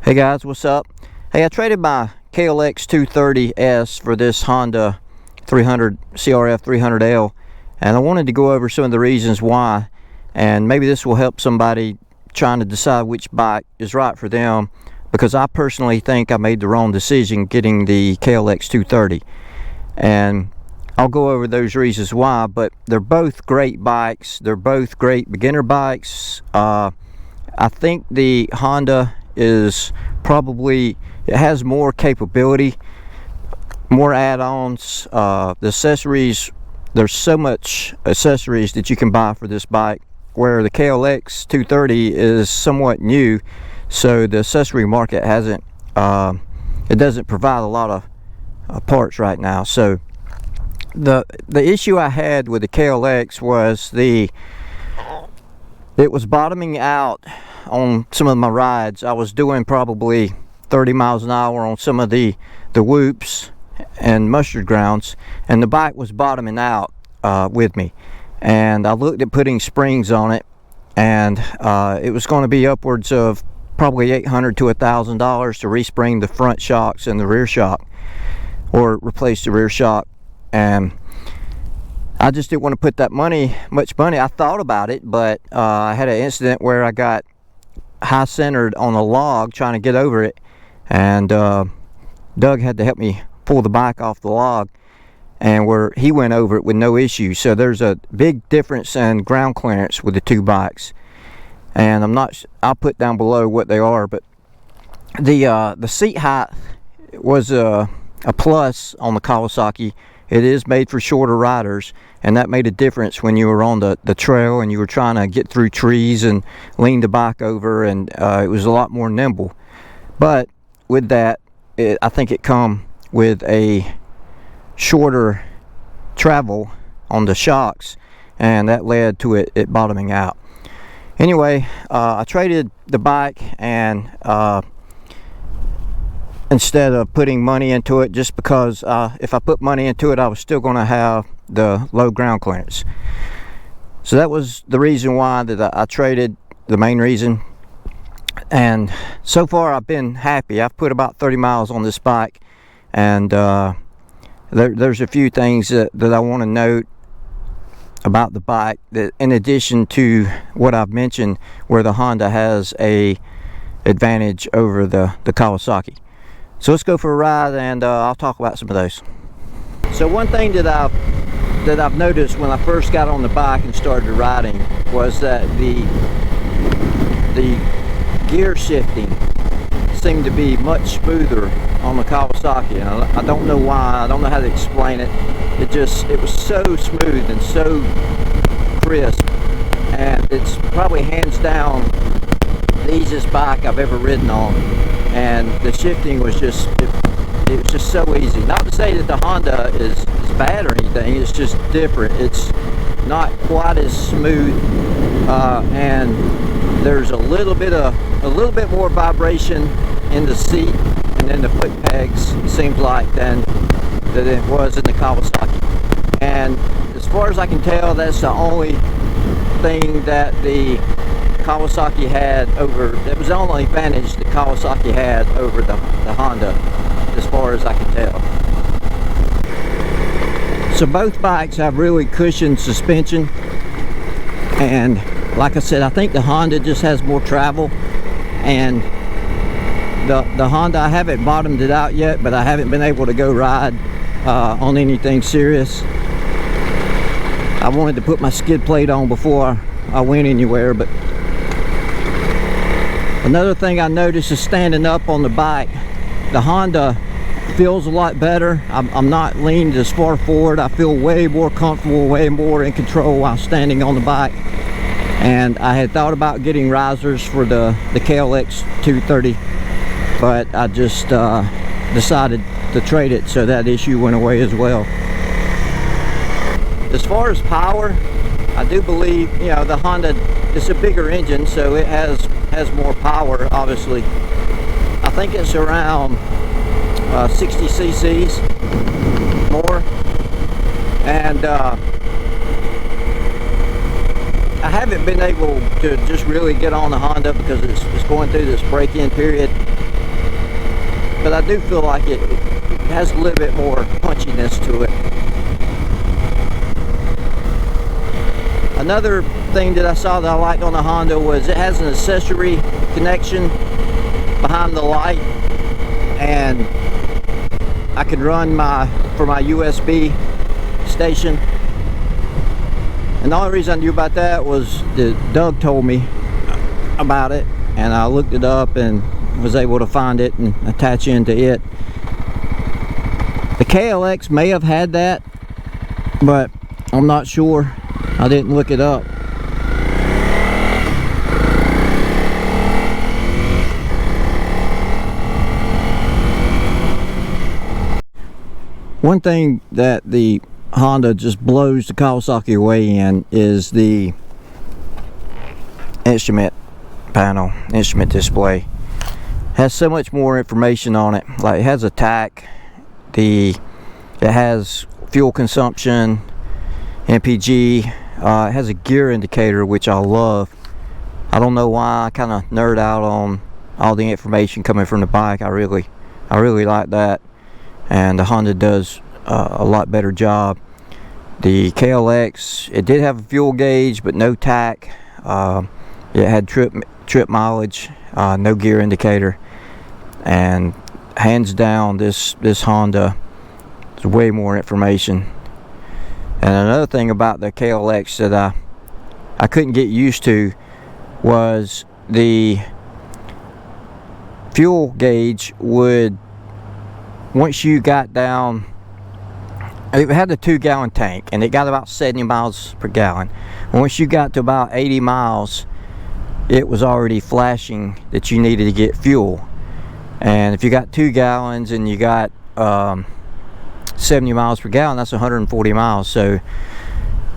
Hey guys, what's up? Hey, I traded my KLX230S for this Honda CRF300L, and I wanted to go over some of the reasons why, and maybe this will help somebody trying to decide which bike is right for them, because I personally think I made the wrong decision getting the KLX230, and I'll go over those reasons why. But they're both great bikes. They're both great beginner bikes. I think the Honda is probably, it has more capability, more add-ons, the accessories. There's so much accessories that you can buy for this bike, where the KLX 230 is somewhat new, so the accessory market hasn't it doesn't provide a lot of parts right now. So the issue I had with the KLX was it was bottoming out on some of my rides. I was doing probably 30 miles an hour on some of the whoops and mustard grounds, and the bike was bottoming out with me. And I looked at putting springs on it, and it was going to be upwards of probably $800 to $1,000 to respring the front shocks and the rear shock, or replace the rear shock. And I just didn't want to put that much money. I thought about it, but I had an incident where I got high centered on a log trying to get over it, and Doug had to help me pull the bike off the log, and where he went over it with no issue. So there's a big difference in ground clearance with the two bikes, and I'll put down below what they are. But the seat height was a plus on the Kawasaki. It is made for shorter riders, and that made a difference when you were on the trail and you were trying to get through trees and lean the bike over, and it was a lot more nimble. But with that, I think it come with a shorter travel on the shocks, and that led to it bottoming out. Anyway, I traded the bike, and instead of putting money into it, just because if I put money into it, I was still going to have the low ground clearance. So that was the reason why that I traded, the main reason. And so far I've been happy. I've put about 30 miles on this bike, and there's a few things that I want to note about the bike, that in addition to what I've mentioned, where the Honda has a advantage over the Kawasaki. So let's go for a ride, and I'll talk about some of those. So one thing that I've noticed when I first got on the bike and started riding was that the gear shifting seemed to be much smoother on the Kawasaki, and I don't know why. I don't know how to explain it. It was so smooth and so crisp, and it's probably hands down the easiest bike I've ever ridden on. And the shifting was just, it was just so easy. Not to say that the Honda is bad or anything, it's just different. It's not quite as smooth, and there's a little bit more vibration in the seat and in the foot pegs, it seems like, than it was in the Kawasaki. And as far as I can tell, that's the only thing that the Kawasaki had over, that was the only advantage the Kawasaki had over the Honda, as far as I can tell. So both bikes have really cushioned suspension, and like I said, I think the Honda just has more travel, and the Honda, I haven't bottomed it out yet, but I haven't been able to go ride on anything serious. I wanted to put my skid plate on before I went anywhere. But another thing I noticed is standing up on the bike, the Honda feels a lot better. I'm not leaned as far forward. I feel way more comfortable, way more in control while standing on the bike. And I had thought about getting risers for the KLX 230, but I just decided to trade it, so that issue went away as well. As far as power, I do believe, you know, the Honda, it's a bigger engine, so it has more power, obviously. I think it's around 60 cc's more, and I haven't been able to just really get on the Honda because it's going through this break-in period, but I do feel like it has a little bit more punchiness to it. Another thing that I saw that I liked on the Honda was it has an accessory connection behind the light, and I could run for my USB station. And the only reason I knew about that was that Doug told me about it, and I looked it up and was able to find it and attach into it. The KLX may have had that, but I'm not sure. I didn't look it up. One thing that the Honda just blows the Kawasaki away in is the instrument panel, instrument display. Has so much more information on it. Like, it has a tach, it has fuel consumption, MPG, it has a gear indicator, which I love. I don't know why, I kind of nerd out on all the information coming from the bike. I really like that, and the Honda does a lot better job. The KLX, it did have a fuel gauge but no tach. It had trip mileage, no gear indicator, and hands down this Honda is way more information. And another thing about the KLX that I couldn't get used to was the fuel gauge would, once you got down, it had the 2-gallon tank and it got about 70 miles per gallon. Once you got to about 80 miles, it was already flashing that you needed to get fuel. And if you got 2 gallons and you got 70 miles per gallon, that's 140 miles. So,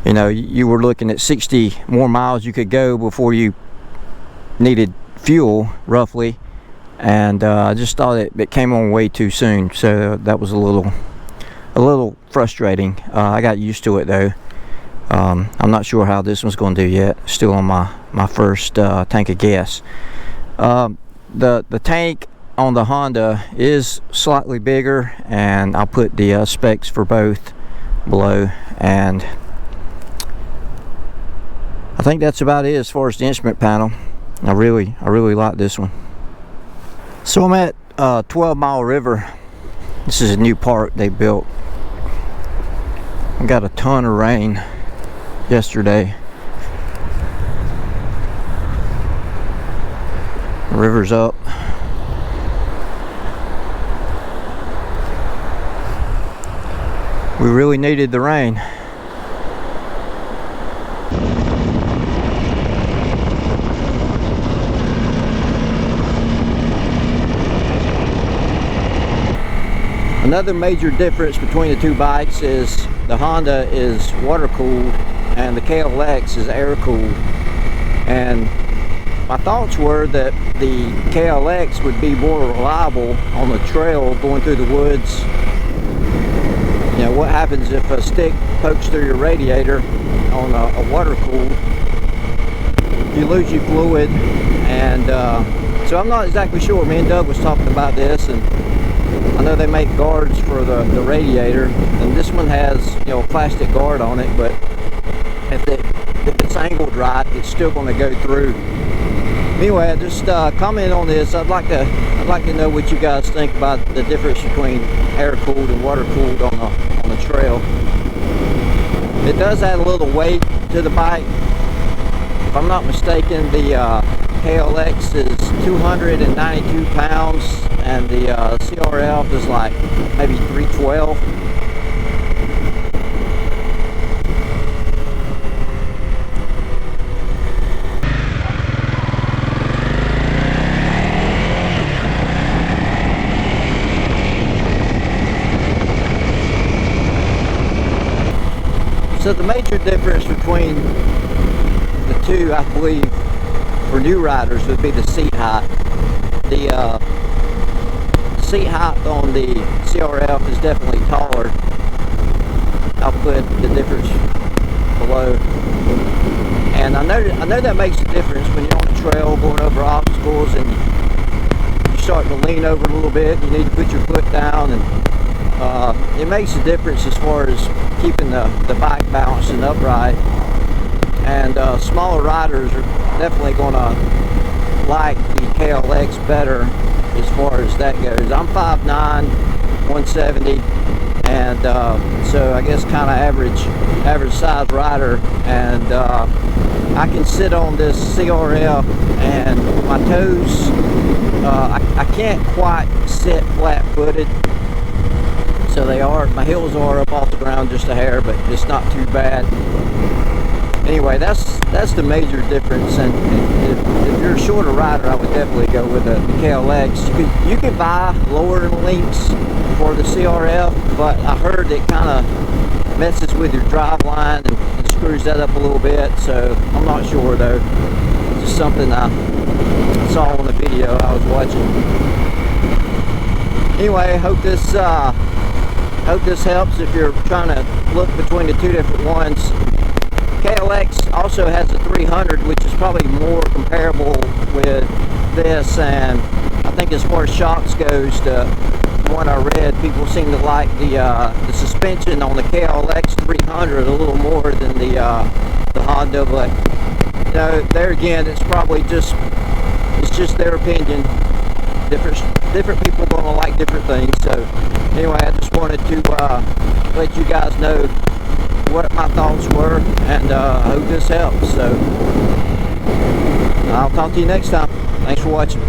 you know, you were looking at 60 more miles you could go before you needed fuel, roughly. And I just thought it came on way too soon, so that was a little frustrating. I got used to it though. I'm not sure how this one's going to do yet. Still on my first tank of gas. The tank on the Honda is slightly bigger, and I'll put the specs for both below. And I think that's about it as far as the instrument panel. I really like this one. So I'm at 12 Mile River. This is a new park they built. I got a ton of rain yesterday. The river's up. We really needed the rain. Another major difference between the two bikes is the Honda is water cooled and the KLX is air cooled. And my thoughts were that the KLX would be more reliable on the trail going through the woods. You know, what happens if a stick pokes through your radiator on a water cooled? You lose your fluid. And so I'm not exactly sure. Me and Doug was talking about this, and I know they make guards for the radiator, and this one has, you know, a plastic guard on it, but if it's angled right, it's still going to go through. Anyway, I just comment on this. I'd like to know what you guys think about the difference between air cooled and water cooled on the trail. It does add a little weight to the bike. If I'm not mistaken, the KLX is 292 pounds, and the CRF is like maybe 312. So the major difference between the two, I believe, for new riders would be the seat height. The seat height on the CRF is definitely taller. I'll put the difference below. And I know that makes a difference when you're on the trail going over obstacles and you're starting to lean over a little bit, you need to put your foot down, and it makes a difference as far as keeping the bike balanced and upright. And smaller riders are definitely going to like the KLX better as far as that goes. I'm 5'9", 170, and so I guess kind of average size rider, and I can sit on this CRF and my toes, I can't quite sit flat-footed, so my heels are up off the ground just a hair, but it's not too bad. Anyway, that's the major difference, and if you're a shorter rider, I would definitely go with the KLX. You could buy lower links for the CRF, but I heard it kind of messes with your drive line and screws that up a little bit, so I'm not sure though. It's just something I saw on the video I was watching. Anyway, hope this helps if you're trying to look between the two different ones. KLX also has a 300, which is probably more comparable with this, and I think as far as shocks goes, the one I read, people seem to like the suspension on the KLX 300 a little more than the Honda, but you know, there again, it's probably just their opinion. Different people gonna like different things. So anyway, I just wanted to let you guys know what my thoughts were, and I hope this helps. So I'll talk to you next time. Thanks for watching.